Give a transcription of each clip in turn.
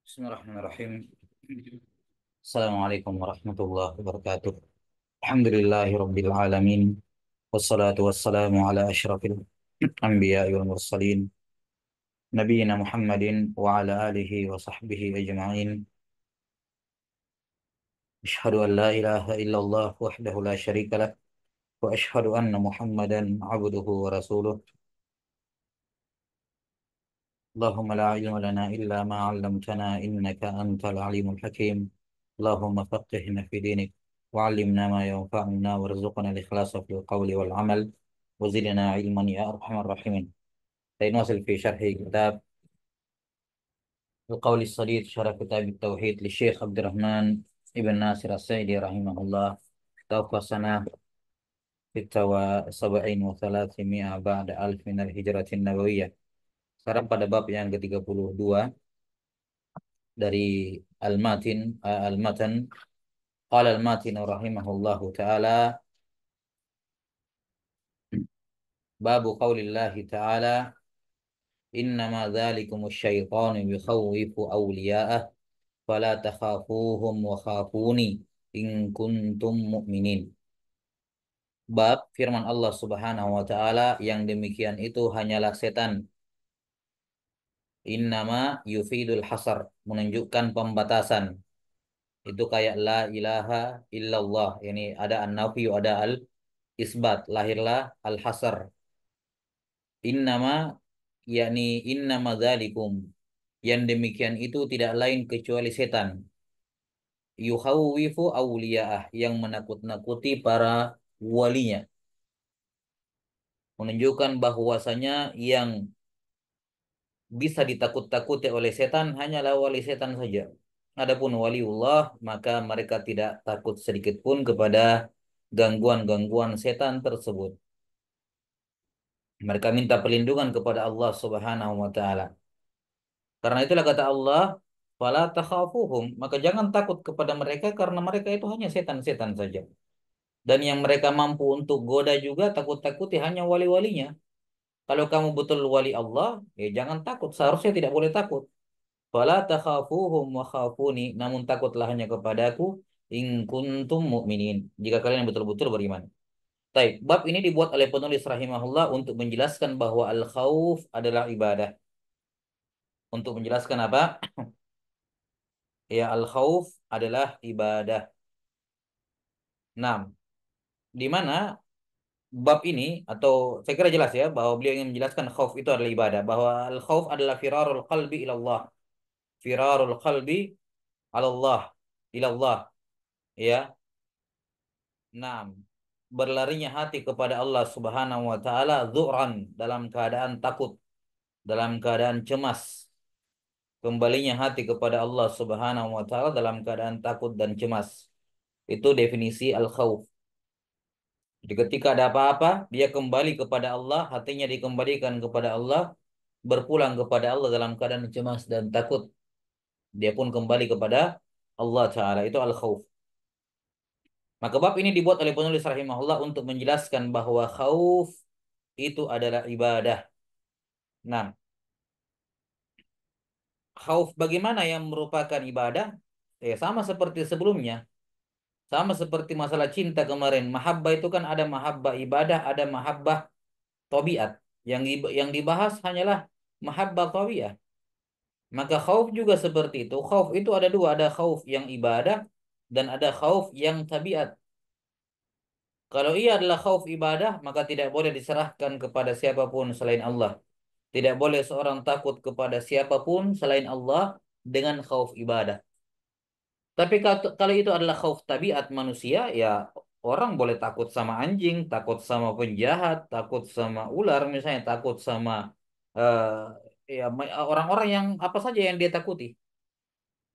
Bismillahirrahmanirrahim. Assalamualaikum warahmatullahi wabarakatuh. Alhamdulillahirabbil alamin. Wassalatu wassalamu ala asyrafil anbiya'i wal mursalin nabiyina Muhammadin wa ala alihi wa sahbihi ajma'in. Asyhadu an la ilaha illallah wahdahu la syarika lah wa asyhadu anna Muhammadan abduhu wa rasuluh. اللهم لا علم لنا إلا ما علمتنا إنك أنت العليم الحكيم. اللهم فقهنا في دينك وعلمنا ما ينفعنا وارزقنا الإخلاص في القول والعمل وزدنا علما يا أرحم الراحمين. سنواصل في شرح كتاب القول الصديد، شرح كتاب التوحيد للشيخ عبد الرحمن ابن ناصر السعدي رحمه الله. توفى سنة 76 و300 بعد ألف من الهجرة النبوية. Sekarang pada bab yang ke-32 dari Al-Matan. Qala Al-Matin rahimahullahu taala, babu qaulillahi taala, innama dzalikumus syaitanu yukhawwifu awliya'ah fala takhafuhum wa khafuni in kuntum mu'minin. Bab firman Allah Subhanahu wa taala, yang demikian itu hanyalah setan. Innama yufidul hasar, menunjukkan pembatasan. Itu kayak la ilaha illallah. Ini ada an-nafyu, ada al-isbat. Lahirlah al-hasar. Innama, yakni innama dzalikum. Yang demikian itu tidak lain kecuali setan. Yukhawwifu awliya'ah, yang menakut-nakuti para walinya. Menunjukkan bahwasanya yang bisa ditakut-takuti oleh setan hanyalah wali setan saja. Adapun waliullah, maka mereka tidak takut sedikit pun kepada gangguan-gangguan setan tersebut. Mereka minta perlindungan kepada Allah Subhanahu wa taala. Karena itulah kata Allah, "Fala takhafuhum", maka jangan takut kepada mereka karena mereka itu hanya setan-setan saja. Dan yang mereka mampu untuk goda juga takut-takuti hanya wali-walinya. Kalau kamu betul wali Allah, ya jangan takut, seharusnya tidak boleh takut. Fala takhafuhum wa khafuni, namun takutlah hanya kepadaku in kuntum mu'minin, jika kalian betul-betul beriman. Baik, bab ini dibuat oleh penulis rahimahullah untuk menjelaskan bahwa al-khauf adalah ibadah. Untuk menjelaskan apa? Ya, al-khauf adalah ibadah. Nah, di mana bab ini, atau saya kira jelas ya bahwa beliau ingin menjelaskan khauf itu adalah ibadah, bahwa al-khauf adalah firarul qalbi ilallah. Firarul qalbi alallah, ilallah, ya. Nah, berlarinya hati kepada Allah Subhanahu wa taala dzu'ran, dalam keadaan takut, dalam keadaan cemas. Kembalinya hati kepada Allah Subhanahu wa taala dalam keadaan takut dan cemas. Itu definisi al-khauf. Jadi ketika ada apa-apa, dia kembali kepada Allah, hatinya dikembalikan kepada Allah, berpulang kepada Allah dalam keadaan cemas dan takut. Dia pun kembali kepada Allah Ta'ala. Itu al-khauf. Maka bab ini dibuat oleh penulis rahimahullah untuk menjelaskan bahwa khauf itu adalah ibadah. Nah, khauf bagaimana yang merupakan ibadah? Ya, sama seperti sebelumnya. Sama seperti masalah cinta kemarin. Mahabbah itu kan ada mahabbah ibadah, ada mahabbah tabiat. Yang dibahas hanyalah mahabbah tabiat. Maka khauf juga seperti itu. Khauf itu ada dua, ada khauf yang ibadah dan ada khauf yang tabiat. Kalau ia adalah khauf ibadah, maka tidak boleh diserahkan kepada siapapun selain Allah. Tidak boleh seorang takut kepada siapapun selain Allah dengan khauf ibadah. Tapi kalau itu adalah khauf tabiat manusia, ya orang boleh takut sama anjing, takut sama penjahat, takut sama ular misalnya, takut sama eh, ya orang-orang yang apa saja yang dia takuti.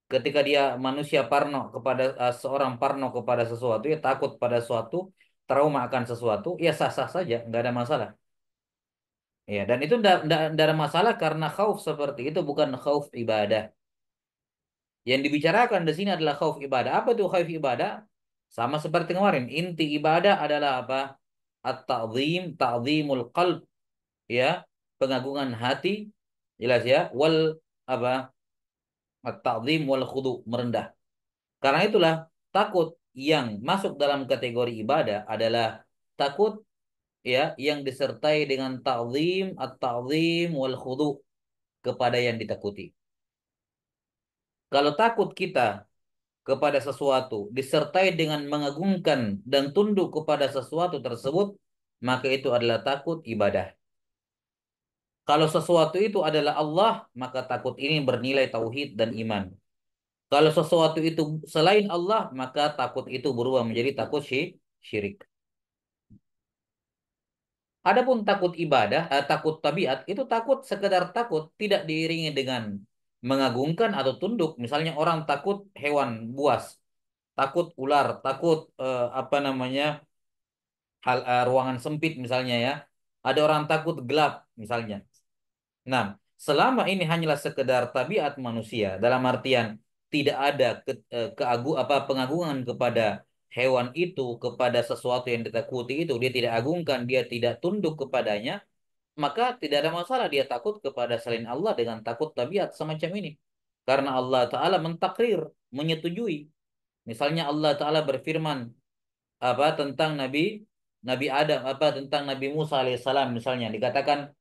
Ketika dia manusia parno kepada seorang parno kepada sesuatu, ya takut pada suatu, trauma akan sesuatu, ya sah-sah saja, nggak ada masalah. Ya, dan itu nggak ada masalah karena khauf seperti itu bukan khauf ibadah. Yang dibicarakan di sini adalah khauf ibadah. Apa itu khauf ibadah? Sama seperti kemarin. Inti ibadah adalah apa? At-ta'zim, ta'zimul qalb, ya, pengagungan hati, jelas ya. Wal apa? At-ta'zim wal khudu, merendah. Karena itulah takut yang masuk dalam kategori ibadah adalah takut ya yang disertai dengan ta'zim, at-ta'zim wal khudu kepada yang ditakuti. Kalau takut kita kepada sesuatu disertai dengan mengagungkan dan tunduk kepada sesuatu tersebut, maka itu adalah takut ibadah. Kalau sesuatu itu adalah Allah, maka takut ini bernilai tauhid dan iman. Kalau sesuatu itu selain Allah, maka takut itu berubah menjadi takut syirik. Adapun takut ibadah, takut tabiat, itu takut sekedar takut, tidak diiringi dengan mengagungkan atau tunduk. Misalnya orang takut hewan buas, takut ular, takut apa namanya ruangan sempit misalnya ya. Ada orang takut gelap misalnya. Nah, selama ini hanyalah sekedar tabiat manusia, dalam artian tidak ada pengagungan kepada hewan itu, kepada sesuatu yang ditakuti itu, dia tidak agungkan, dia tidak tunduk kepadanya, maka tidak ada masalah dia takut kepada selain Allah dengan takut tabiat semacam ini. Karena Allah Ta'ala mentakrir, menyetujui. Misalnya Allah Ta'ala berfirman apa tentang Nabi Adam, apa tentang Nabi Musa alaihissalam misalnya dikatakan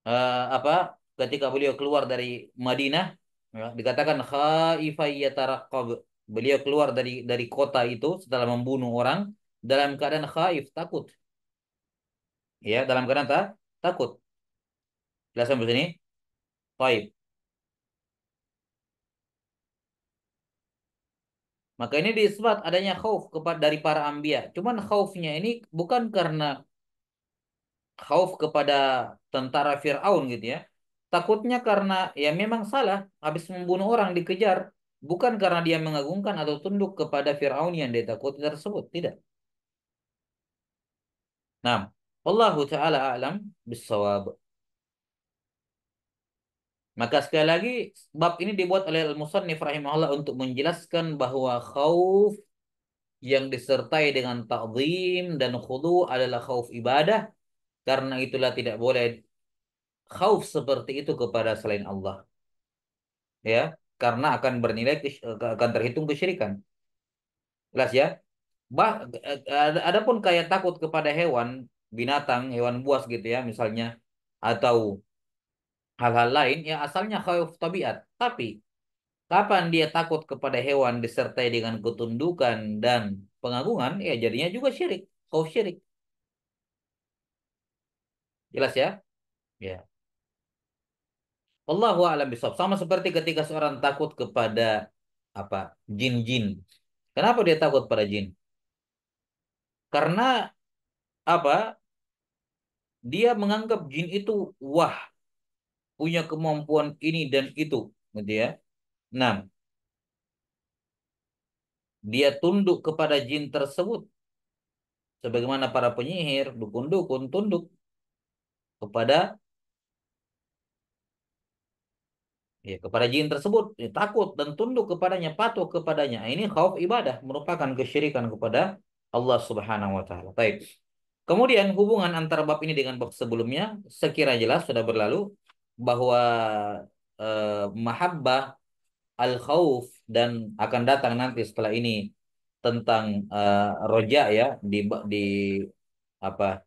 apa ketika beliau keluar dari Madinah ya, dikatakan khaifay yataraqqab, beliau keluar dari kota itu setelah membunuh orang dalam keadaan khaif, takut ya, dalam keadaan takut. Jelas sampai sini? Baik. Maka ini disebut adanya khauf kepada dari para anbiya. Cuman khaufnya ini bukan karena khauf kepada tentara Fir'aun gitu ya. Takutnya karena ya memang salah, habis membunuh orang dikejar. Bukan karena dia mengagungkan atau tunduk kepada Fir'aun yang dia takuti tersebut. Tidak. Nah, Allahu Ta'ala a'lam bissawab. Maka sekali lagi, bab ini dibuat oleh Al-Musannif rahimahullah untuk menjelaskan bahwa khauf yang disertai dengan ta'zim dan khudu adalah khauf ibadah. Karena itulah tidak boleh khauf seperti itu kepada selain Allah. Ya, karena akan bernilai akan terhitung kesyirikan. Jelas ya. Adapun kayak takut kepada hewan, binatang, hewan buas gitu ya misalnya, atau hal-hal lain ya asalnya khauf tabiat. Tapi kapan dia takut kepada hewan disertai dengan ketundukan dan pengagungan, ya jadinya juga syirik, khauf syirik. Jelas ya? Ya. Allahu a'lam bishawab. Sama seperti ketika seorang takut kepada apa? Jin-jin. Kenapa dia takut pada jin? Karena apa? Dia menganggap jin itu wah, punya kemampuan ini dan itu, gitu ya. Nah, dia tunduk kepada jin tersebut sebagaimana para penyihir, dukun-dukun tunduk kepada ya kepada jin tersebut, ya, takut dan tunduk kepadanya, patuh kepadanya. Ini khauf ibadah, merupakan kesyirikan kepada Allah Subhanahu wa taala. Baik. Kemudian hubungan antara bab ini dengan bab sebelumnya sekira jelas sudah berlalu bahwa mahabbah al-khauf dan akan datang nanti setelah ini tentang roja ya di apa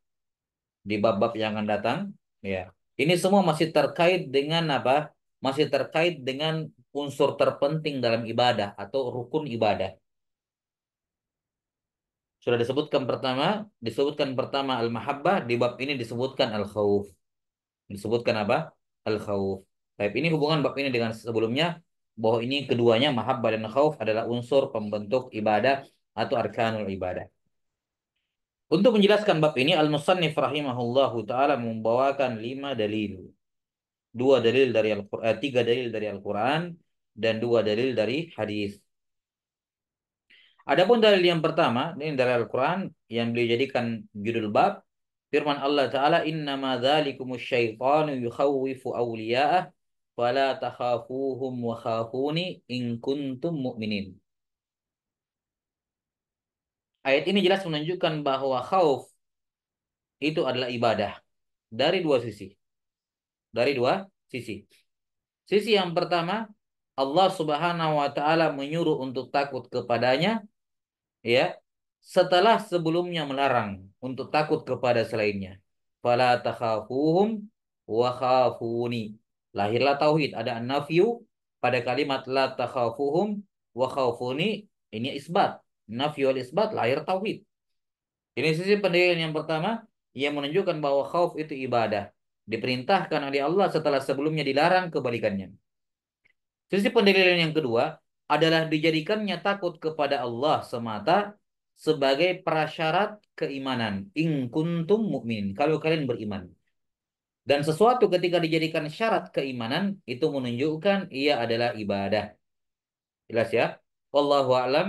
di bab-bab yang akan datang ya. Ini semua masih terkait dengan apa? Masih terkait dengan unsur terpenting dalam ibadah atau rukun ibadah. Sudah disebutkan pertama al-mahabbah, di bab ini disebutkan al-khauf. Disebutkan apa? Al-khauf. Baik, ini hubungan bab ini dengan sebelumnya bahwa ini keduanya mahabbah dan khauf adalah unsur pembentuk ibadah atau arkanul ibadah. Untuk menjelaskan bab ini Al-Musannif rahimahullahu taala membawakan 5 dalil. Tiga dalil dari Al-Qur'an dan 2 dalil dari hadis. Adapun dalil yang pertama ini dari Al-Qur'an yang beliau jadikan judul bab firman Allah taala innama dzalikumus syaitanu yukhawwifu awliya'ah fala takhafuhum wa khafuni in kuntum mu'minin. Ayat ini jelas menunjukkan bahwa khauf itu adalah ibadah dari dua sisi. Dari dua sisi. Sisi yang pertama, Allah Subhanahu wa taala menyuruh untuk takut kepadanya, ya, setelah sebelumnya melarang untuk takut kepada selainnya. Fala takhafuhum wa khafuni. Lahirlah tauhid, ada nafyu pada kalimat la takhafuhum wa khafuni, ini isbat. Nafyu wal isbat, lahir tauhid. Ini sisi pendalilan yang pertama yang menunjukkan bahwa khauf itu ibadah. Diperintahkan oleh Allah setelah sebelumnya dilarang kebalikannya. Sisi pendalilan yang kedua adalah dijadikannya takut kepada Allah semata sebagai prasyarat keimanan. In kuntum mu'minin. Kalau kalian beriman. Dan sesuatu ketika dijadikan syarat keimanan itu menunjukkan ia adalah ibadah. Jelas ya? Wallahu a'lam.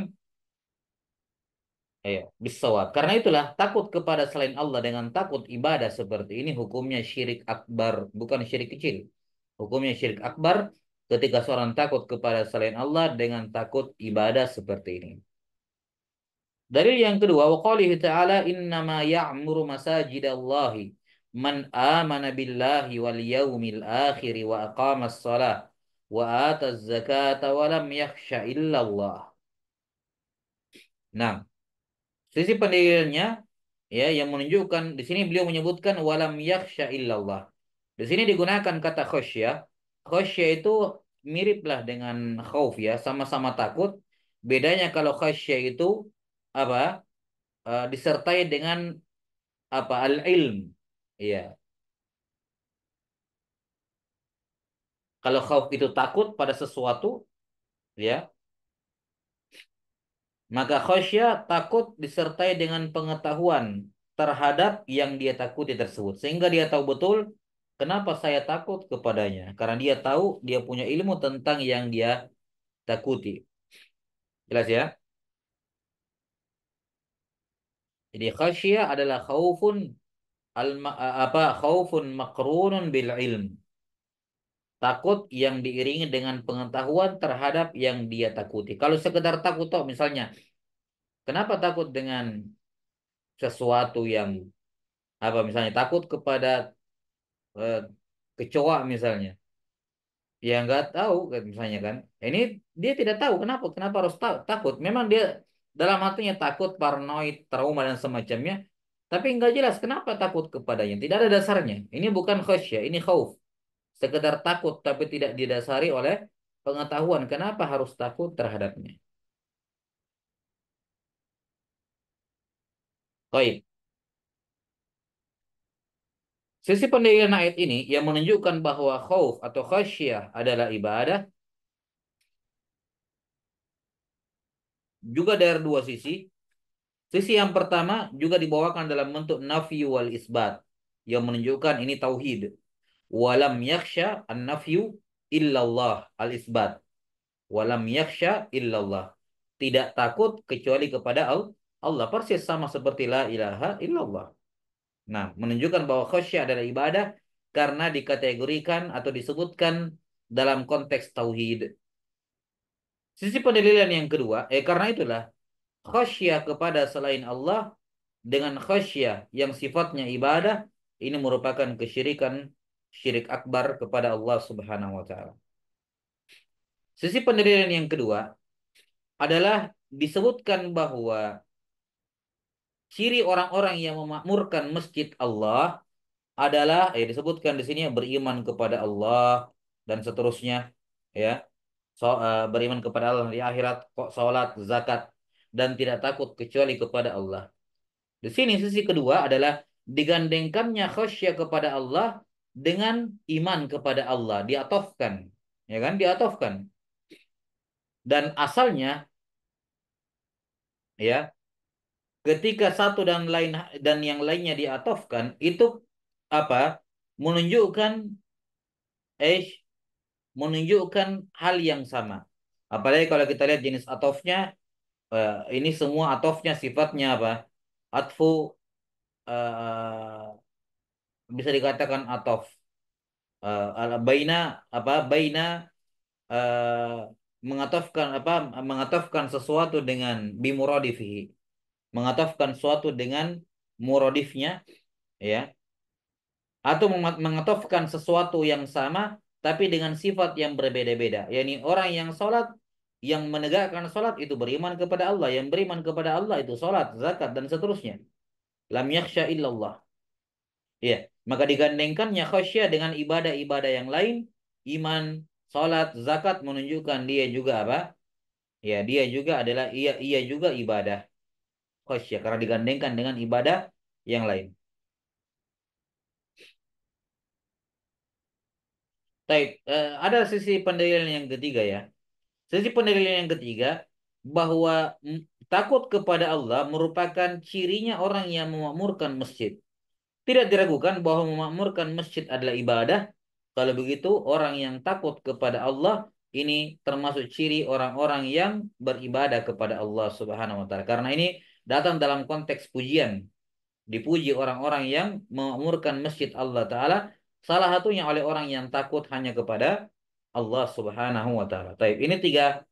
Ayo, bisawab. Karena itulah takut kepada selain Allah dengan takut ibadah seperti ini hukumnya syirik akbar, bukan syirik kecil. Hukumnya syirik akbar ketika seorang takut kepada selain Allah dengan takut ibadah seperti ini. Dalil yang kedua, wa qalihi ta'ala innama ya'muru masajidallahi man amana billahi wal yawmil akhir wa aqamas shalah wa ataz zakata wa lam yakhsha illallah. Nah, sisi pendalilannya ya yang menunjukkan di sini beliau menyebutkan walam yakhsha illallah. Di sini digunakan kata khosya. Khosya itu miriplah dengan khauf ya, sama-sama takut. Bedanya kalau khosya itu apa? Disertai dengan apa? Al-ilm. Iya. Kalau khauf itu takut pada sesuatu, ya, maka khosya takut disertai dengan pengetahuan terhadap yang dia takuti tersebut. Sehingga dia tahu betul kenapa saya takut kepadanya. Karena dia tahu dia punya ilmu tentang yang dia takuti. Jelas ya? Jadi khasya adalah khaufun khaufun makrunun bil ilm. Takut yang diiringi dengan pengetahuan terhadap yang dia takuti. Kalau sekedar takut toh misalnya, kenapa takut dengan sesuatu yang apa misalnya takut kepada eh, kecoa misalnya. Ya nggak tahu kan misalnya kan. Ini dia tidak tahu kenapa harus takut. Memang dia dalam hatinya takut, paranoid, trauma dan semacamnya. Tapi nggak jelas kenapa takut kepadanya. Tidak ada dasarnya. Ini bukan khasyah, ini khauf. Sekedar takut tapi tidak didasari oleh pengetahuan kenapa harus takut terhadapnya. Baik. Sisi pendalilan ayat ini yang menunjukkan bahwa khauf atau khasyah adalah ibadah juga dari dua sisi. Sisi yang pertama juga dibawakan dalam bentuk nafi wal isbat yang menunjukkan ini tauhid. Walam yakhsha an-nafyu illallah al-isbat. Walam yakhsha illallah. Tidak takut kecuali kepada Allah. Persis sama seperti la ilaha illallah. Nah, menunjukkan bahwa khasyah adalah ibadah karena dikategorikan atau disebutkan dalam konteks tauhid. Sisi pendalilan yang kedua, karena itulah khasyah kepada selain Allah dengan khasyah yang sifatnya ibadah ini merupakan kesyirikan, syirik akbar kepada Allah Subhanahu wa taala. Sisi pendalilan yang kedua adalah disebutkan bahwa ciri orang-orang yang memakmurkan masjid Allah adalah disebutkan di sini beriman kepada Allah dan seterusnya ya. Beriman kepada Allah di akhirat, kok salat, zakat dan tidak takut kecuali kepada Allah. Di sini sisi kedua adalah digandengkannya khasyah kepada Allah dengan iman kepada Allah, diatofkan. Ya kan? Diatofkan. Dan asalnya ya, ketika satu dan yang lainnya diatofkan itu apa? Menunjukkan eh menunjukkan hal yang sama. Apalagi kalau kita lihat jenis atofnya, ini semua atofnya sifatnya apa? Atfu eh, bisa dikatakan atof baina baina eh, mengatofkan sesuatu dengan bimuradifihi, mengatofkan sesuatu dengan muradifnya ya, atau mengatofkan sesuatu yang sama tapi dengan sifat yang berbeda-beda. Yani orang yang sholat, yang menegakkan sholat itu beriman kepada Allah, yang beriman kepada Allah itu sholat, zakat dan seterusnya. Lam yakhsha illallah. Ya, maka digandengkannya khasyah dengan ibadah-ibadah yang lain, iman, sholat, zakat menunjukkan dia juga apa? Ya, dia juga adalah ia juga ibadah khasyah karena digandengkan dengan ibadah yang lain. Baik, ada sisi pendalilan yang ketiga ya. Sisi pendalilan yang ketiga bahwa takut kepada Allah merupakan cirinya orang yang memakmurkan masjid. Tidak diragukan bahwa memakmurkan masjid adalah ibadah. Kalau begitu, orang yang takut kepada Allah ini termasuk ciri orang-orang yang beribadah kepada Allah Subhanahu wa taala. Karena ini datang dalam konteks pujian. Dipuji orang-orang yang memakmurkan masjid Allah taala, salah satunya oleh orang yang takut hanya kepada Allah Subhanahu wa taala. Taib. Ini tiga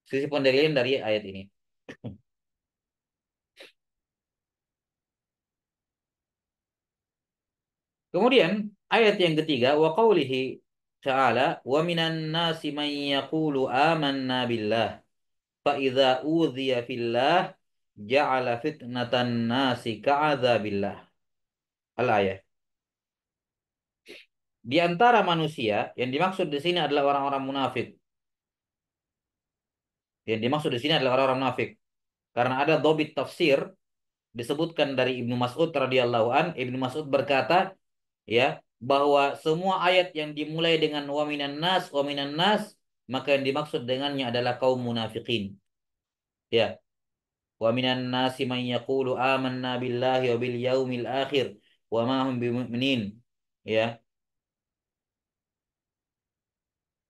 sisi pendalilan dari ayat ini. Kemudian ayat yang ketiga wa qaulihi ta'ala wa minan nasi man yaqulu amanna billah fa idza udhiya fillah ja'ala fitnatan nasi ka'adzabillah. Al-ayat. Di antara manusia yang dimaksud di sini adalah orang-orang munafik. Yang dimaksud di sini adalah orang-orang munafik. Karena ada dhabit tafsir disebutkan dari Ibnu Mas'ud radhiyallahu an, Ibnu Mas'ud berkata, ya, bahwa semua ayat yang dimulai dengan wa minan nas, maka yang dimaksud dengannya adalah kaum munafikin. Ya, wa minan nasi man yaqulu amanna billahi wa bil yaumil akhir wa ma hum bimumin. Ya,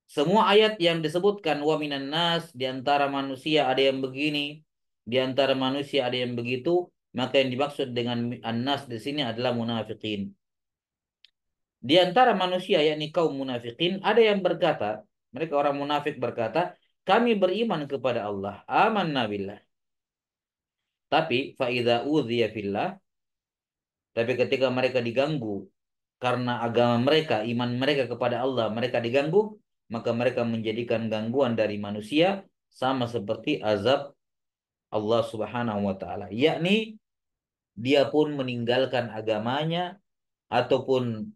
semua ayat yang disebutkan wa minan nas, di antara manusia ada yang begini, di antara manusia ada yang begitu, maka yang dimaksud dengan an-nas di sini adalah munafikin. Di antara manusia yakni kaum munafikin ada yang berkata, mereka orang munafik berkata, kami beriman kepada Allah, amanna billah. Tapi faidza udhiya fillah, tapi ketika mereka diganggu karena agama mereka, iman mereka kepada Allah, mereka diganggu, maka mereka menjadikan gangguan dari manusia sama seperti azab Allah Subhanahu wa taala. Yakni dia pun meninggalkan agamanya ataupun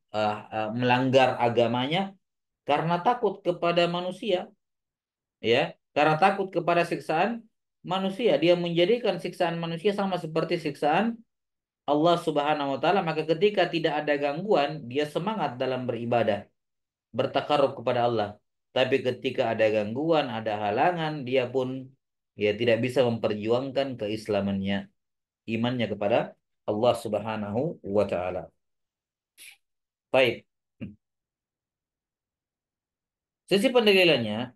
melanggar agamanya karena takut kepada manusia, ya, karena takut kepada siksaan manusia, dia menjadikan siksaan manusia sama seperti siksaan Allah Subhanahu wa taala, maka ketika tidak ada gangguan dia semangat dalam beribadah, bertakarub kepada Allah. Tapi ketika ada gangguan, ada halangan, dia pun ya tidak bisa memperjuangkan keislamannya, imannya kepada Allah Subhanahu wa taala. Baik. Sisi pendalilannya,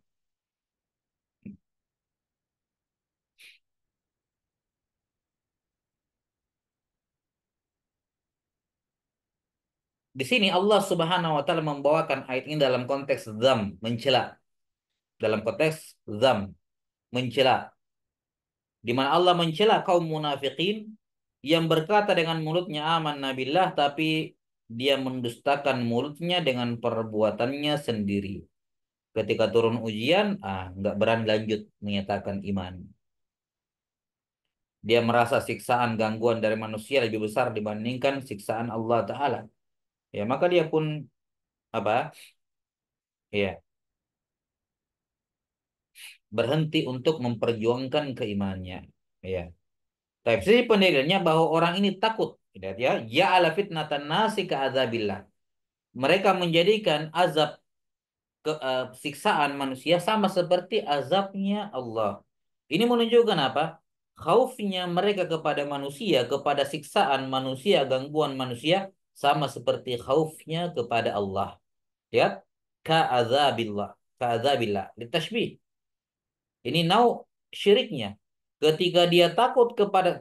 di sini Allah Subhanahu wa taala membawakan ayat ini dalam konteks zam, mencela. Dalam konteks zam, mencela. Di mana Allah mencela kaum munafikin yang berkata dengan mulutnya aman nabilah tapi dia mendustakan mulutnya dengan perbuatannya sendiri. Ketika turun ujian, nggak berani lanjut menyatakan iman. Dia merasa siksaan gangguan dari manusia lebih besar dibandingkan siksaan Allah Ta'ala. Ya, maka dia pun apa? Ya, berhenti untuk memperjuangkan keimanannya. Ya. Tapi sisi penilaiannya bahwa orang ini takut. Lihat ya, ja'ala fitnatan nasi ka'adzabillah. Mereka menjadikan azab siksaan manusia sama seperti azabnya Allah. Ini menunjukkan apa? Khaufnya mereka kepada manusia, kepada siksaan manusia, gangguan manusia sama seperti khaufnya kepada Allah. Ya, ka'adzabillah, ka'adzabillah. Litashbih. Ini syiriknya. Ketika dia takut kepada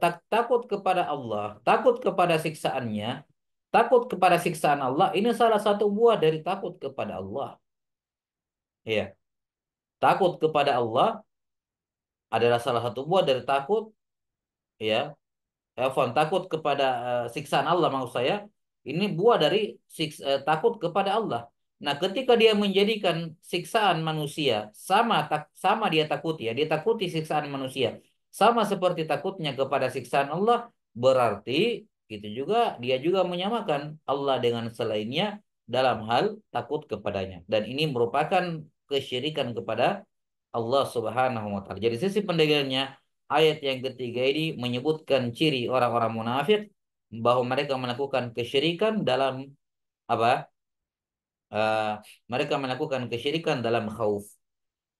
Allah, takut kepada siksaannya, takut kepada siksaan Allah, ini salah satu buah dari takut kepada Allah. Ya, takut kepada Allah adalah salah satu buah dari takut, ya. Takut kepada siksaan Allah maksud saya. Ini buah dari takut kepada Allah. Nah, ketika dia menjadikan siksaan manusia sama dia takuti ya, dia takuti siksaan manusia sama seperti takutnya kepada siksaan Allah, berarti itu juga dia juga menyamakan Allah dengan selainnya dalam hal takut kepadanya. Dan ini merupakan kesyirikan kepada Allah Subhanahu wa taala. Jadi sisi pendalilannya ayat yang ketiga ini menyebutkan ciri orang-orang munafik bahwa mereka melakukan kesyirikan dalam apa? eh, mereka melakukan kesyirikan dalam khauf.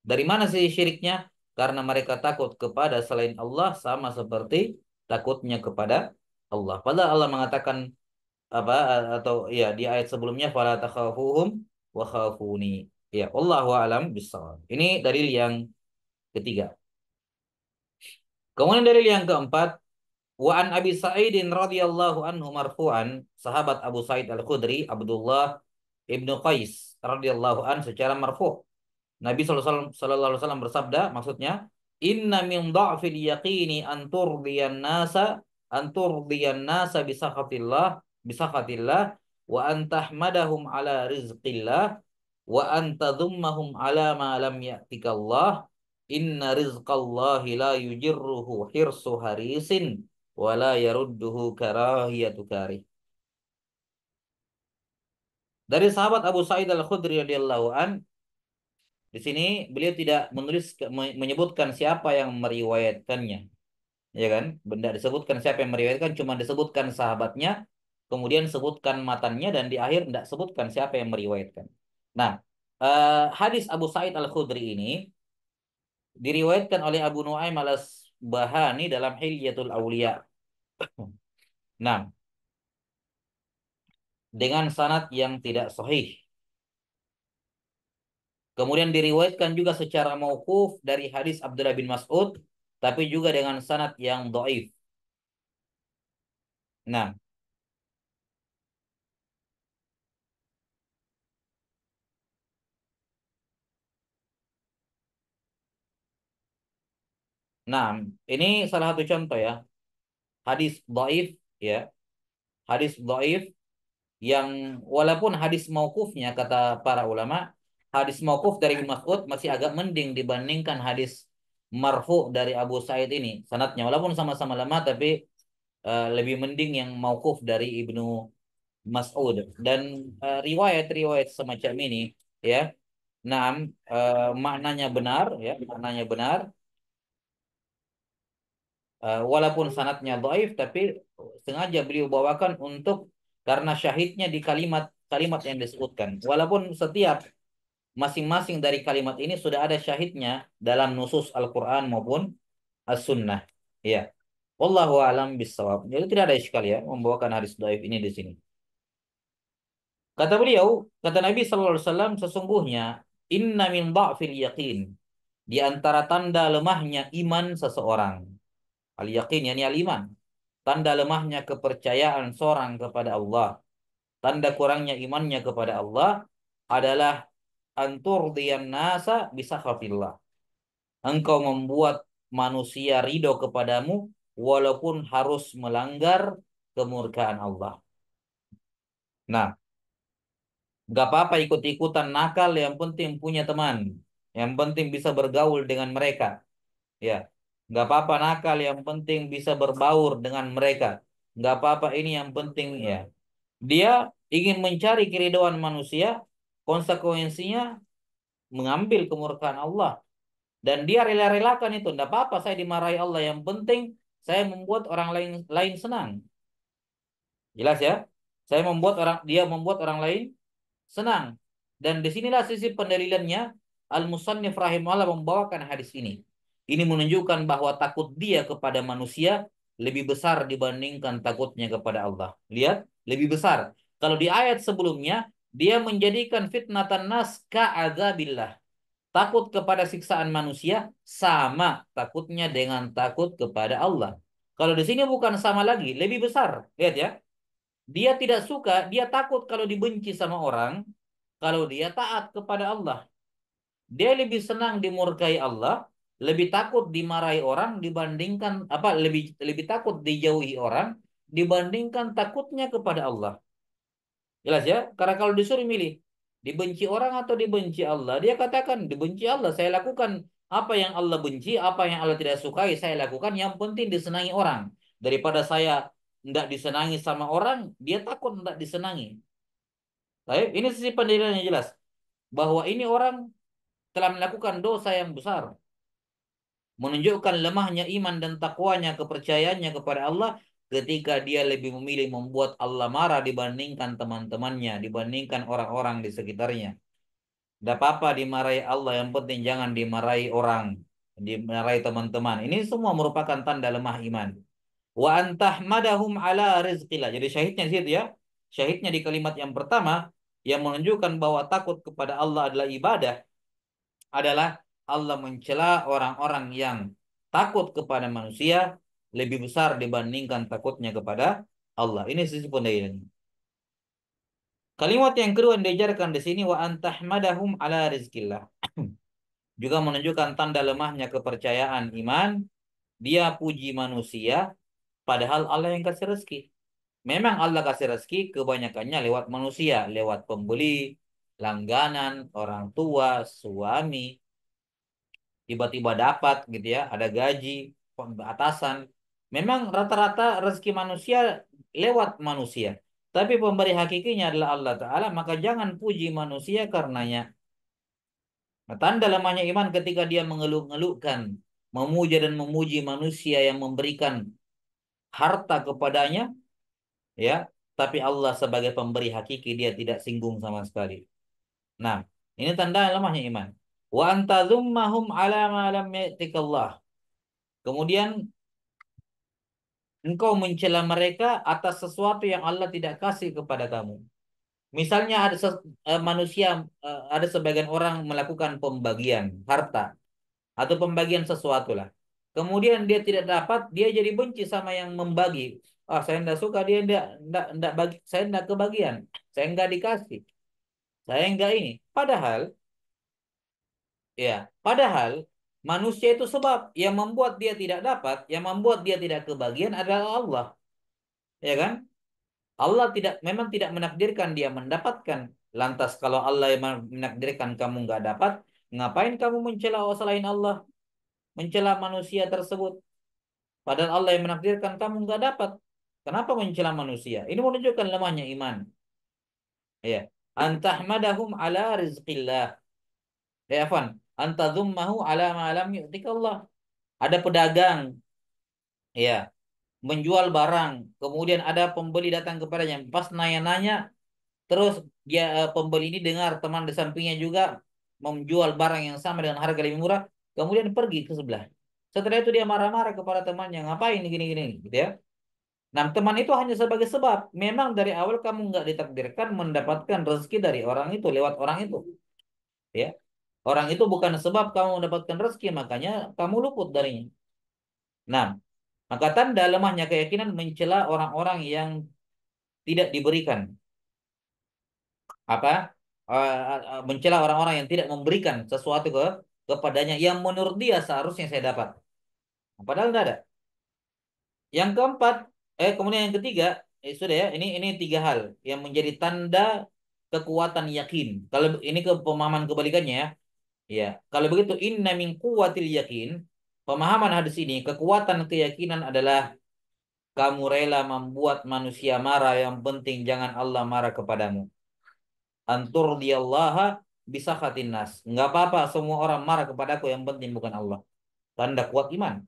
Dari mana sih syiriknya? Karena mereka takut kepada selain Allah sama seperti takutnya kepada Allah. Padahal Allah mengatakan apa atau ya di ayat sebelumnya fala takhafuhum wa khafuni. Ya, wallahu alam bissawab. Ini dalil yang ketiga. Kemudian dalil yang keempat, wa an Abi Sa'idin radhiyallahu anhu marfu'an, sahabat Abu Sa'id Al-Khudri, Abdullah Ibnu Qais radhiyallahu an secara marfu'. Nabi SAW bersabda, maksudnya, Inna min dha'fil yaqini anturdiyan nasa bisakhatillah wa antahmadahum ala rizqillah wa antadhummahum ala ma lam ya'tikallah inna rizqallahi la yujirruhu hirsu harisin wa la yarudduhu karahiyatu karih. Dari sahabat Abu Sa'id Al-Khudri radhiyallahu an, di sini beliau tidak menyebutkan siapa yang meriwayatkannya, ya kan? Benda disebutkan siapa yang meriwayatkan, cuma disebutkan sahabatnya, kemudian sebutkan matannya dan di akhir tidak sebutkan siapa yang meriwayatkan. Nah, hadis Abu Sa'id Al-Khudri ini diriwayatkan oleh Abu Nuaim Al-Asbahani dalam Hilyatul Auliya. Nah, dengan sanad yang tidak sahih. Kemudian diriwayatkan juga secara mauquf dari hadis Abdullah bin Mas'ud, tapi juga dengan sanad yang dhaif. Nah, nah, ini salah satu contoh ya, hadis dhaif ya, hadis dhaif yang walaupun hadis mauqufnya kata para ulama, hadis mauquf dari Ibnu Mas'ud masih agak mending dibandingkan hadis marfu dari Abu Sa'id ini sanadnya, walaupun sama-sama lama tapi lebih mending yang mauquf dari Ibnu Mas'ud. Dan riwayat-riwayat semacam ini ya, nah, maknanya benar ya, maknanya benar. Walaupun sanatnya dhaif tapi sengaja beliau bawakan untuk karena syahidnya di kalimat-kalimat yang disebutkan. Walaupun setiap masing-masing dari kalimat ini sudah ada syahidnya dalam nusus Al-Qur'an maupun As-Sunnah. Ya. Wallahu a'lam bissawab. Jadi tidak ada iskal ya membawakan hadis dhaif ini di sini. Kata beliau, kata Nabi sallallahu alaihi wasallam, sesungguhnya inna min dha'fil yaqin, di antara tanda lemahnya iman seseorang. Al-yaqin yakni al-iman. Tanda lemahnya kepercayaan seorang kepada Allah, tanda kurangnya imannya kepada Allah adalah anturdiyan nasa bisakhafillah. Engkau membuat manusia ridho kepadamu walaupun harus melanggar kemurkaan Allah. Nah, gak apa-apa ikut-ikutan nakal, yang penting punya teman, yang penting bisa bergaul dengan mereka. Ya, nggak apa-apa nakal, yang penting bisa berbaur dengan mereka. Nggak apa-apa ini, yang penting ya. Dia ingin mencari keridhaan manusia, konsekuensinya mengambil kemurkaan Allah. Dan dia rela-relakan itu. Nggak apa-apa saya dimarahi Allah, yang penting saya membuat orang lain lain senang. Jelas ya? Dia membuat orang lain senang. Dan disinilah sisi pendalilannya Al-Musannif rahimahullah membawakan hadis ini. Ini menunjukkan bahwa takut dia kepada manusia lebih besar dibandingkan takutnya kepada Allah. Lihat, lebih besar. Kalau di ayat sebelumnya, dia menjadikan fitnatan nas ka'adzabillah. Takut kepada siksaan manusia sama takutnya dengan takut kepada Allah. Kalau di sini bukan sama lagi, lebih besar. Lihat ya. Dia tidak suka, dia takut kalau dibenci sama orang, kalau dia taat kepada Allah. Dia lebih senang dimurkai Allah, lebih takut dimarahi orang dibandingkan apa lebih lebih takut dijauhi orang dibandingkan takutnya kepada Allah. Jelas ya? Karena kalau disuruh milih, Dibenci orang atau dibenci Allah? Dia katakan dibenci Allah. Saya lakukan apa yang Allah benci, apa yang Allah tidak sukai, saya lakukan. Yang penting disenangi orang. Daripada saya tidak disenangi sama orang, dia takut tidak disenangi. Baik, ini sisi pendirian yang jelas. Bahwa ini orang telah melakukan dosa yang besar. Menunjukkan lemahnya iman dan takwanya, kepercayaannya kepada Allah ketika dia lebih memilih membuat Allah marah dibandingkan teman-temannya, dibandingkan orang-orang di sekitarnya. Tidak apa-apa dimarahi Allah, yang penting jangan dimarahi orang, dimarahi teman-teman. Ini semua merupakan tanda lemah iman. Wa antahmadahum ala rizqillah. Jadi syahidnya di situ ya. Syahidnya di kalimat yang pertama yang menunjukkan bahwa takut kepada Allah adalah ibadah adalah Allah mencela orang-orang yang takut kepada manusia lebih besar dibandingkan takutnya kepada Allah. Ini sisi pendalilan. Kalimat yang kedua yang diajarkan di sini wa antahmadahum ala rizqillah. Juga menunjukkan tanda lemahnya kepercayaan iman. Dia puji manusia padahal Allah yang kasih rezeki. Memang Allah kasih rezeki kebanyakannya lewat manusia, lewat pembeli, langganan, orang tua, suami, tiba-tiba dapat gitu ya, ada gaji, atasan. Memang rata-rata rezeki manusia lewat manusia. Tapi pemberi hakikinya adalah Allah Ta'ala, maka jangan puji manusia karenanya. Nah, tanda lemahnya iman ketika dia mengeluh-ngeluhkan, memuja dan memuji manusia yang memberikan harta kepadanya, ya. Tapi Allah sebagai pemberi hakiki dia tidak singgung sama sekali. Nah, ini tanda lemahnya iman. Wa antadzummahum ala ma lam ya'tikallah. Kemudian engkau mencela mereka atas sesuatu yang Allah tidak kasih kepada kamu. Misalnya ada manusia, ada sebagian orang melakukan pembagian harta atau pembagian sesuatu lah. Kemudian dia tidak dapat, dia jadi benci sama yang membagi. Ah, saya tidak suka dia tidak bagi, saya tidak kebagian, saya nggak dikasih, saya nggak ini. Padahal manusia itu sebab yang membuat dia tidak dapat, yang membuat dia tidak kebagian adalah Allah, ya kan? Allah memang tidak menakdirkan dia mendapatkan. Lantas kalau Allah yang menakdirkan kamu nggak dapat, ngapain kamu mencela selain Allah, mencela manusia tersebut? Padahal Allah yang menakdirkan kamu nggak dapat. Kenapa mencela manusia? Ini menunjukkan lemahnya iman. Ya, antahmadahum ala rizqillah. Ya, Afan. Antadhummahu ala ma lam yu'tikallah. Ada pedagang, ya, menjual barang. Kemudian ada pembeli datang kepadanya. Pas nanya-nanya, terus dia pembeli ini dengar teman di sampingnya juga menjual barang yang sama dengan harga lebih murah, kemudian pergi ke sebelah. Setelah itu dia marah-marah kepada temannya, ngapain gini-gini, gitu ya. Nah, teman itu hanya sebagai sebab. Memang dari awal kamu nggak ditakdirkan mendapatkan rezeki dari orang itu, lewat orang itu. Ya, orang itu bukan sebab kamu mendapatkan rezeki, makanya kamu luput darinya. Nah, maka tanda lemahnya keyakinan mencela orang-orang yang tidak diberikan apa mencela orang-orang yang tidak memberikan sesuatu kepadanya yang menurut dia seharusnya saya dapat. Padahal tidak ada. Yang keempat, kemudian yang ketiga, sudah ya, ini tiga hal yang menjadi tanda kekuatan yakin. Kalau ini ke pemahaman kebalikannya ya. Ya, kalau begitu inna min quwwatil yakin, pemahaman hadis ini, kekuatan keyakinan adalah kamu rela membuat manusia marah, yang penting jangan Allah marah kepadamu. Antur diallaha bisa nas. Nggak apa-apa semua orang marah kepadaku, yang penting bukan Allah. Tanda kuat iman.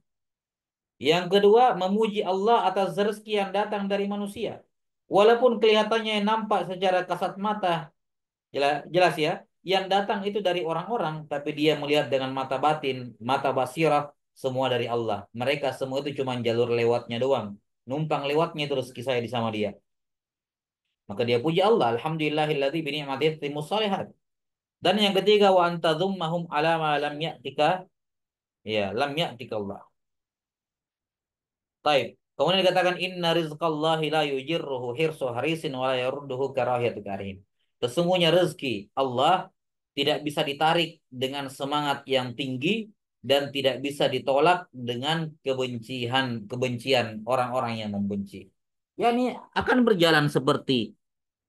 Yang kedua, memuji Allah atas rezeki yang datang dari manusia. Walaupun kelihatannya nampak secara kasat mata, jelas ya, yang datang itu dari orang-orang, tapi dia melihat dengan mata batin, mata basirah, semua dari Allah. Mereka semua itu cuma jalur lewatnya doang. Numpang lewatnya itu rezeki saya di sama dia. Maka dia puji Allah, alhamdulillahilladzi bi ni'matihi tatimmus shalihat. Dan yang ketiga wa antadzummahum ala ma lam ya'tika, ya lam ya'tika Allah. Taib. Kemudian dikatakan inna rizqallahi la yujirruhu hirsu harisin wa la yarudduhu karahiyatu karim. Sesungguhnya rezeki Allah tidak bisa ditarik dengan semangat yang tinggi dan tidak bisa ditolak dengan kebencian orang-orang yang membenci. Ya ini akan berjalan seperti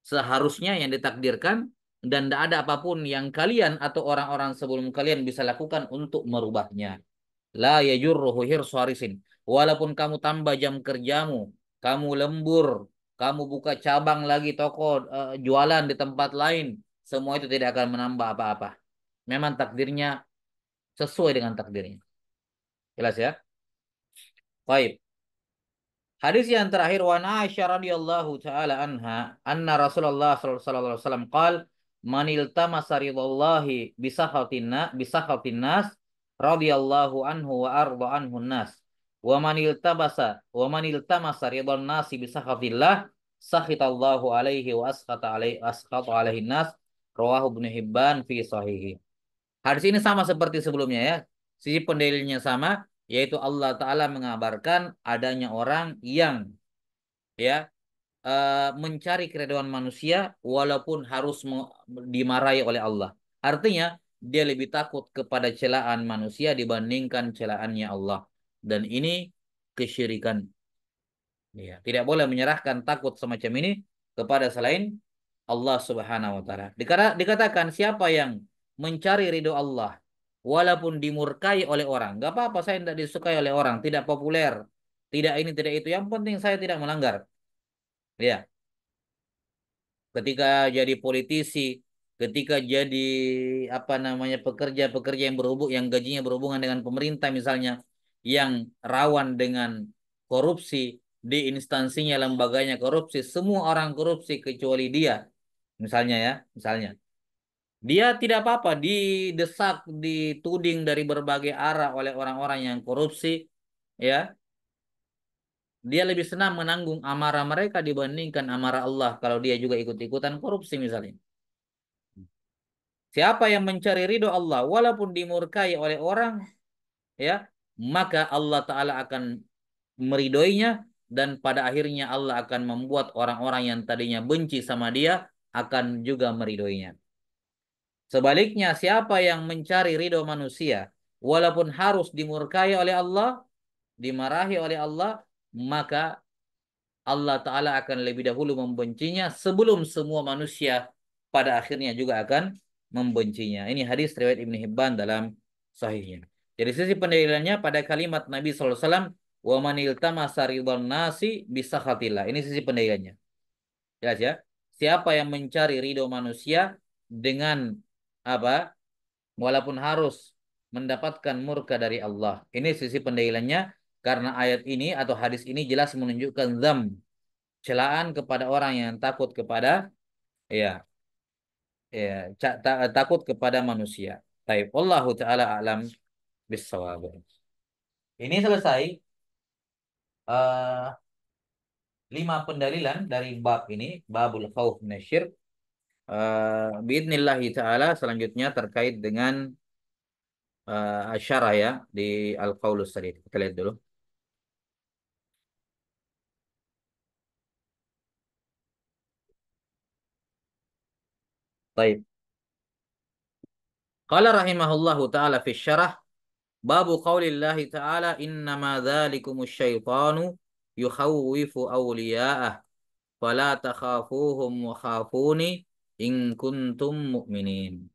seharusnya yang ditakdirkan, dan tidak ada apapun yang kalian atau orang-orang sebelum kalian bisa lakukan untuk merubahnya. La yajurruhu hirsu harisin. Walaupun kamu tambah jam kerjamu, kamu lembur, kamu buka cabang lagi toko, jualan di tempat lain, semua itu tidak akan menambah apa-apa. Memang takdirnya sesuai dengan takdirnya. Jelas ya? Baik. Hadis yang terakhir, wa Aisyah radhiyallahu taala anha anna Rasulullah sallallahu alaihi wasallam qala man iltamasa ridallahi bisakhatin nas radhiyallahu anhu wa arda anhu nas wa man iltamasa ridwan nasi bisakhatillah sakhitallahu alaihi wa askhata alaihi nas rawahu Ibnu Hibban fi sahihi. Hadis ini sama seperti sebelumnya ya. Sisi pendalilnya sama, yaitu Allah Ta'ala mengabarkan adanya orang yang ya mencari keridhaan manusia walaupun harus dimarahi oleh Allah. Artinya, dia lebih takut kepada celaan manusia dibandingkan celaannya Allah. Dan ini kesyirikan. Ya, tidak boleh menyerahkan takut semacam ini kepada selain Allah Subhanahu wa taala. Dikatakan siapa yang mencari ridho Allah walaupun dimurkai oleh orang. Gak apa-apa saya tidak disukai oleh orang, tidak populer, tidak ini, tidak itu. Yang penting saya tidak melanggar. Ya, ketika jadi politisi, ketika jadi apa namanya pekerja-pekerja yang yang gajinya berhubungan dengan pemerintah misalnya, yang rawan dengan korupsi di instansinya, lembaganya korupsi, semua orang korupsi kecuali dia, misalnya ya, misalnya. Dia tidak apa-apa didesak, dituding dari berbagai arah oleh orang-orang yang korupsi, ya. Dia lebih senang menanggung amarah mereka dibandingkan amarah Allah kalau dia juga ikut-ikutan korupsi misalnya. Siapa yang mencari ridho Allah walaupun dimurkai oleh orang, ya, maka Allah Ta'ala akan meridhoinya dan pada akhirnya Allah akan membuat orang-orang yang tadinya benci sama dia akan juga meridhoinya. Sebaliknya, siapa yang mencari ridho manusia walaupun harus dimurkai oleh Allah, dimarahi oleh Allah, maka Allah Ta'ala akan lebih dahulu membencinya sebelum semua manusia pada akhirnya juga akan membencinya. Ini hadis riwayat Ibnu Hibban dalam sahihnya. Jadi sisi pendalilannya pada kalimat Nabi SAW, wa manil tamasa ridwan nasi bisakhatillah. Ini sisi pendalilannya. Jelas ya? Siapa yang mencari ridho manusia dengan apa? Walaupun harus mendapatkan murka dari Allah. Ini sisi pendalilannya karena ayat ini atau hadis ini jelas menunjukkan celaan kepada orang yang takut kepada ya takut kepada manusia. Taib. Wallahu taala alam bissawab. Ini selesai uh, 5 pendalilan dari bab ini, babul khauf minasyirk. Biidnillahi taala selanjutnya terkait dengan asyara ya di Al-Qaulus Sadid. Kita lihat dulu. Taib. Qala rahimahullahu taala fi syarah babu qaulillahi ta'ala innama dzalikumus syaitanu yukhawwifu awliya'ah fala takhafuhum wa khafuni in kuntum mu'minin.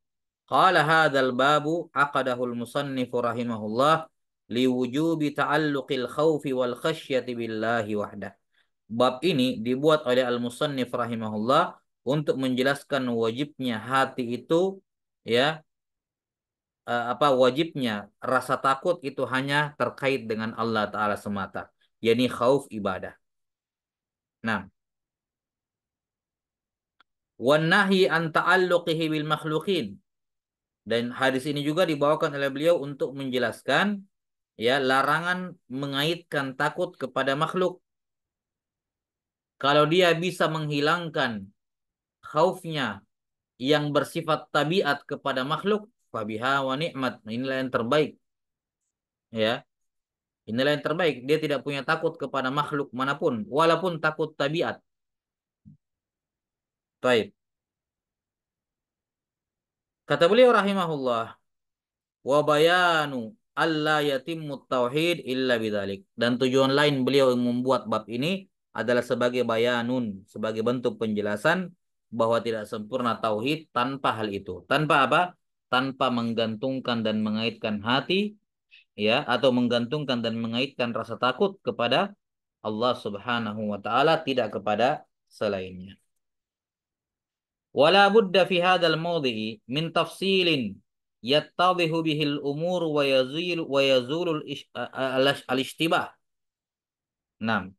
Qala hadzal babu aqadahu al-musannif rahimahullah liwujubi ta'alluqil khawfi wal khasyati billahi wahdah. Bab ini dibuat oleh al-musannif rahimahullah untuk menjelaskan wajibnya hati itu ya wajibnya rasa takut itu hanya terkait dengan Allah Ta'ala semata, yakni khauf ibadah. Nah, wan nahi an ta'alluqihi bil makhluqin. Dan hadis ini juga dibawakan oleh beliau untuk menjelaskan ya larangan mengaitkan takut kepada makhluk. Kalau dia bisa menghilangkan khaufnya yang bersifat tabiat kepada makhluk, fabiha wa ni'mat. Inilah yang terbaik. Ya. Inilah yang terbaik. Dia tidak punya takut kepada makhluk manapun, walaupun takut tabiat. Baik. Kata beliau rahimahullah, wa bayanu alla yatimmu tauhid illa bidzalik. Dan tujuan lain beliau yang membuat bab ini adalah sebagai bayanun, sebagai bentuk penjelasan bahwa tidak sempurna tauhid tanpa hal itu. Tanpa apa? Tanpa menggantungkan dan mengaitkan hati, ya, atau menggantungkan dan mengaitkan rasa takut kepada Allah Subhanahu wa taala, tidak kepada selainnya. Wala budda fi hadzal mawdhi'i min tafsilin yattadhihu bihil umur wa yazulu al-ishtibah. 6.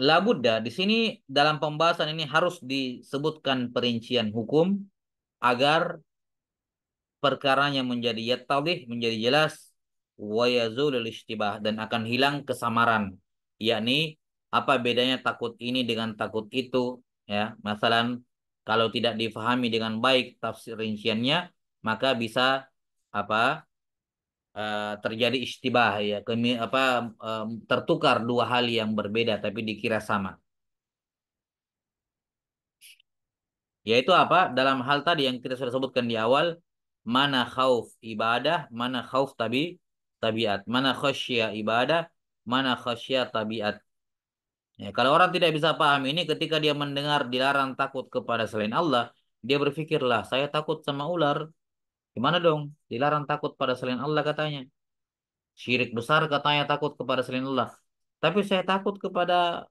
La budda di sini dalam pembahasan ini harus disebutkan perincian hukum agar perkaranya menjadi yattadhih, menjadi jelas, wa yazulul ishtibah, dan akan hilang kesamaran, yakni apa bedanya takut ini dengan takut itu, ya. Masalan, kalau tidak difahami dengan baik tafsir rinciannya, maka bisa apa terjadi ishtibah, ya, tertukar dua hal yang berbeda tapi dikira sama. Yaitu apa? Dalam hal tadi yang kita sudah sebutkan di awal, mana khauf ibadah, mana khauf tabiat, mana khasyia ibadah, mana khasyia tabiat. Ya, kalau orang tidak bisa paham ini, ketika dia mendengar dilarang takut kepada selain Allah, dia berpikirlah, saya takut sama ular. Gimana dong? Dilarang takut pada selain Allah katanya. Syirik besar katanya takut kepada selain Allah. Tapi saya takut kepada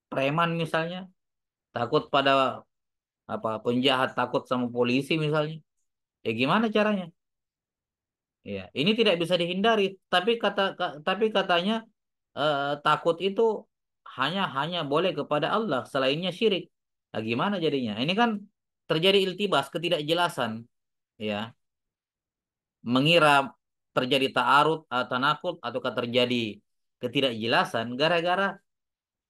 preman misalnya, takut pada apa penjahat, takut sama polisi misalnya. Ya gimana caranya? Ya, ini tidak bisa dihindari. Tapi katanya takut itu hanya boleh kepada Allah, selainnya syirik. Nah, gimana jadinya? Ini kan terjadi iltibas, ketidakjelasan, ya. Mengira terjadi ta'arud, tanakut, ataukah terjadi ketidakjelasan gara-gara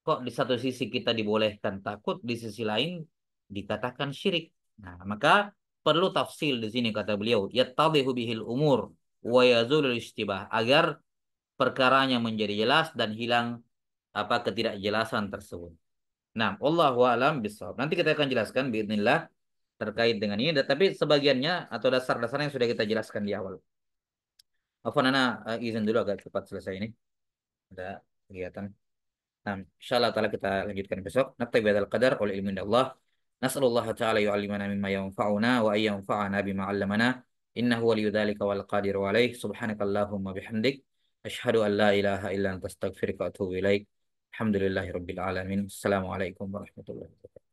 kok di satu sisi kita dibolehkan takut, di sisi lain dikatakan syirik. Nah, maka perlu tafsil di sini kata beliau, yattadhihu bihil umur wa yazulul ishtibah, agar perkaranya menjadi jelas dan hilang apa ketidakjelasan tersebut. Nah, wallahu a'lam bishawab. Nanti kita akan jelaskan biidznillah terkait dengan ini, tapi sebagiannya atau dasar-dasarnya yang sudah kita jelaskan di awal. Afwan, ana izin dulu agak cepat selesai ini. Ada kegiatan. Nah, insyaallah taala kita lanjutkan besok. Naktabi bihadzal qadar wal ilmu indallah. Nas'alullah ta'ala yu'allimana mimma yanfa'una wa ayyanfa'ana bima 'allamana. Innahu waliyyu dzalika wal qadiru 'alaih. Subhanakallahumma bihamdik asyhadu an la ilaha illa anta astaghfiruka wa atubu ilaik. Alhamdulillahirabbil alamin. Assalamualaikum warahmatullahi wabarakatuh.